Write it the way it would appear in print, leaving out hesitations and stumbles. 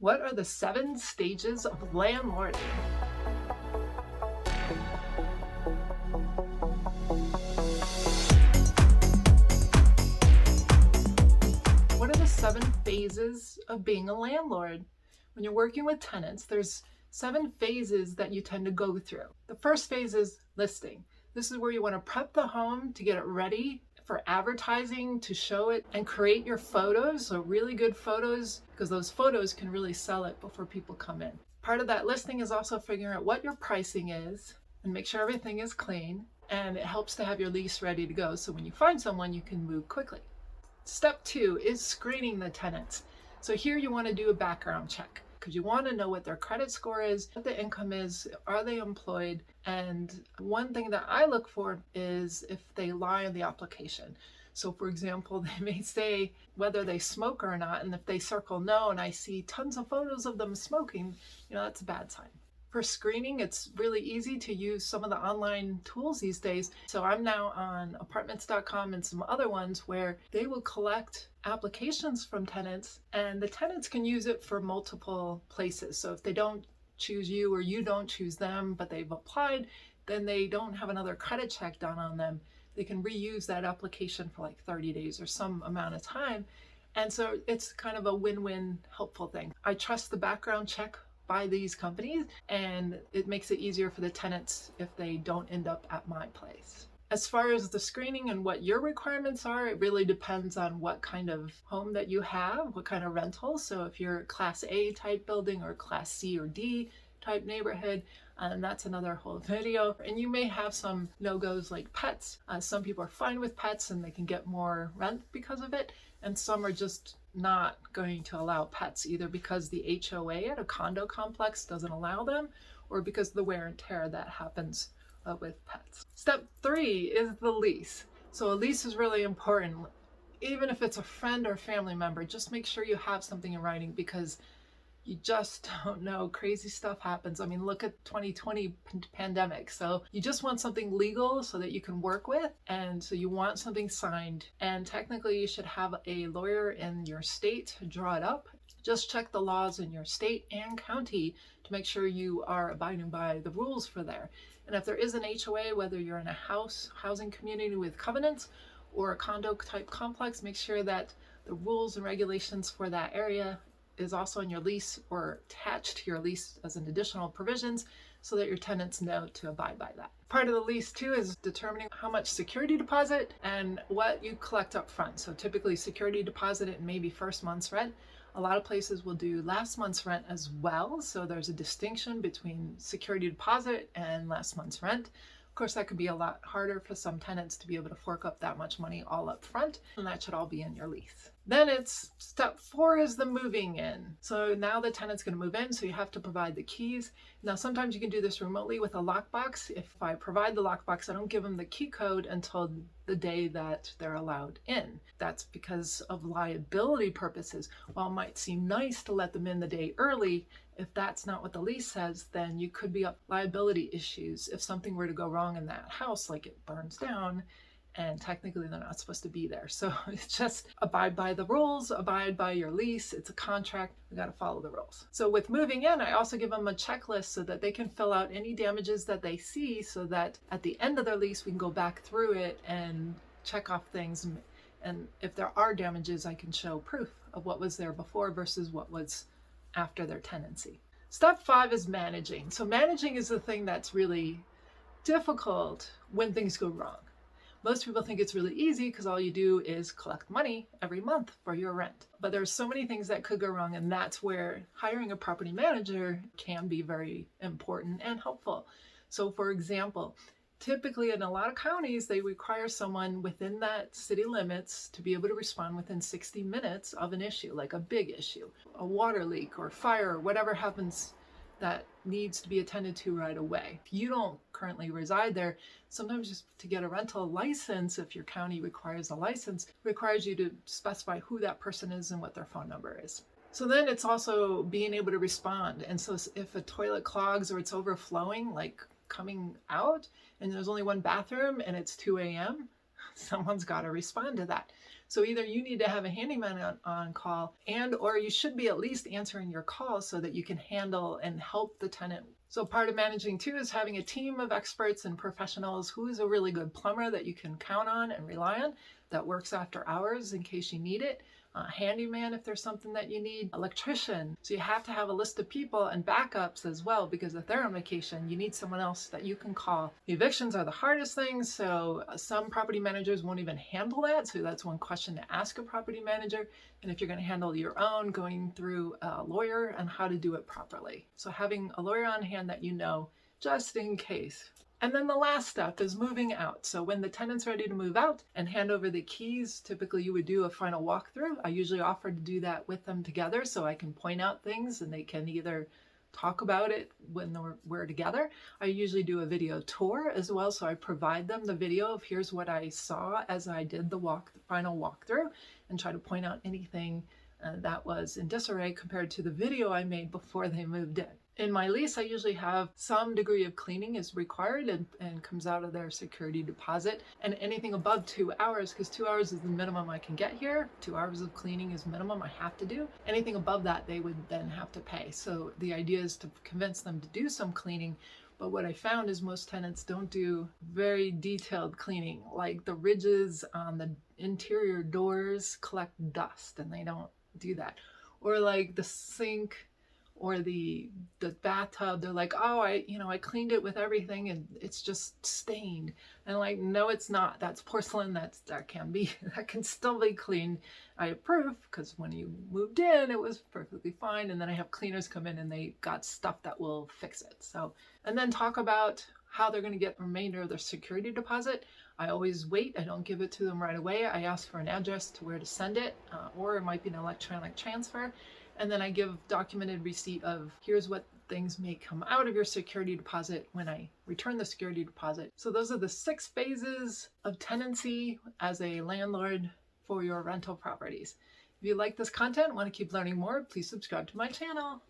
What are the 7 stages of landlording? What are the 7 phases of being a landlord? When you're working with tenants, there's 7 phases that you tend to go through. The first phase is listing. This is where you want to prep the home to get it ready for advertising, to show it and create your photos, so really good photos, because those photos can really sell it before people come in. Part of that listing is also figuring out what your pricing is and make sure everything is clean, and it helps to have your lease ready to go so when you find someone you can move quickly. Step 2 is screening the tenants. So here you want to do a background check because you want to know what their credit score is, what the income is, are they employed, and one thing that I look for is if they lie on the application. So for example, they may say whether they smoke or not, and if they circle no and I see tons of photos of them smoking, that's a bad sign. For screening, it's really easy to use some of the online tools these days. So I'm now on apartments.com and some other ones where they will collect applications from tenants, and the tenants can use it for multiple places. So if they don't choose you or you don't choose them, but they've applied, then they don't have another credit check done on them. They can reuse that application for like 30 days or some amount of time. And so it's kind of a win-win helpful thing. I trust the background check by these companies, and it makes it easier for the tenants if they don't end up at my place. As far as the screening and what your requirements are, it really depends on what kind of home that you have, what kind of rental. So if you're a Class A type building or Class C or D type neighborhood, and that's another whole video. And you may have some no-goes like pets. Some people are fine with pets and they can get more rent because of it, and some are just not going to allow pets, either because the HOA at a condo complex doesn't allow them or because of the wear and tear that happens with pets. Step 3 is the lease. So a lease is really important. Even if it's a friend or family member, just make sure you have something in writing because you just don't know. Crazy stuff happens. I mean, look at 2020 pandemic. So you just want something legal so that you can work with. And so you want something signed. And technically you should have a lawyer in your state to draw it up. Just check the laws in your state and county to make sure you are abiding by the rules for there. And if there is an HOA, whether you're in a housing community with covenants or a condo type complex, make sure that the rules and regulations for that area is also in your lease or attached to your lease as an additional provisions so that your tenants know to abide by that. Part of the lease too is determining how much security deposit and what you collect up front. So typically security deposit and maybe first month's rent. A lot of places will do last month's rent as well. So there's a distinction between security deposit and last month's rent. Of course, that could be a lot harder for some tenants to be able to fork up that much money all up front, and that should all be in your lease. Then it's step 4 is the moving in. So now the tenant's going to move in, so you have to provide the keys. Now, sometimes you can do this remotely with a lockbox. If I provide the lockbox, I don't give them the key code until the day that they're allowed in. That's because of liability purposes. While it might seem nice to let them in the day early, if that's not what the lease says, then you could be up liability issues if something were to go wrong in that house, like it burns down, and technically they're not supposed to be there. So it's just abide by the rules, abide by your lease. It's a contract. We got to follow the rules. So with moving in, I also give them a checklist so that they can fill out any damages that they see so that at the end of their lease, we can go back through it and check off things. And if there are damages, I can show proof of what was there before versus what was after their tenancy. Step 5 is managing. So managing is the thing that's really difficult when things go wrong. Most people think it's really easy because all you do is collect money every month for your rent. But there's so many things that could go wrong, and that's where hiring a property manager can be very important and helpful. So for example, typically in a lot of counties, they require someone within that city limits to be able to respond within 60 minutes of an issue, like a big issue, a water leak or fire, or whatever happens that needs to be attended to right away. If you don't currently reside there, sometimes just to get a rental license, if your county requires a license, requires you to specify who that person is and what their phone number is. So then it's also being able to respond. And so if a toilet clogs or it's overflowing, like coming out, and there's only one bathroom and it's 2 a.m., someone's got to respond to that. So either you need to have a handyman on call, and or you should be at least answering your calls so that you can handle and help the tenant. So part of managing too is having a team of experts and professionals. Who is a really good plumber that you can count on and rely on, that works after hours in case you need it. Handyman if there's something that you need, electrician. So you have to have a list of people and backups as well, because if they're on vacation, you need someone else that you can call. Evictions are the hardest thing, so some property managers won't even handle that. So that's one question to ask a property manager. And if you're going to handle your own, going through a lawyer and how to do it properly. So having a lawyer on hand that you know, just in case. And then the last step is moving out. So when the tenant's ready to move out and hand over the keys, typically you would do a final walkthrough. I usually offer to do that with them together so I can point out things and they can either talk about it when we're together. I usually do a video tour as well, so I provide them the video of here's what I saw as I did the final walkthrough, and try to point out anything that was in disarray compared to the video I made before they moved in. In my lease, I usually have some degree of cleaning is required and comes out of their security deposit. And anything above 2 hours, because 2 hours is the minimum I can get here, 2 hours of cleaning is minimum I have to do. Anything above that, they would then have to pay. So the idea is to convince them to do some cleaning. But what I found is most tenants don't do very detailed cleaning, like the ridges on the interior doors collect dust and they don't do that. Or like the sink or the bathtub, they're like, oh, I cleaned it with everything and it's just stained. And like, no, it's not. That's porcelain. that can still be cleaned. I approve, because when you moved in, it was perfectly fine. And then I have cleaners come in and they got stuff that will fix it. So, and then talk about how they're going to get the remainder of their security deposit. I always wait. I don't give it to them right away. I ask for an address to where to send it, or it might be an electronic transfer. And then I give documented receipt of here's what things may come out of your security deposit when I return the security deposit. So those are the 6 phases of tenancy as a landlord for your rental properties. If you like this content and want to keep learning more, please subscribe to my channel.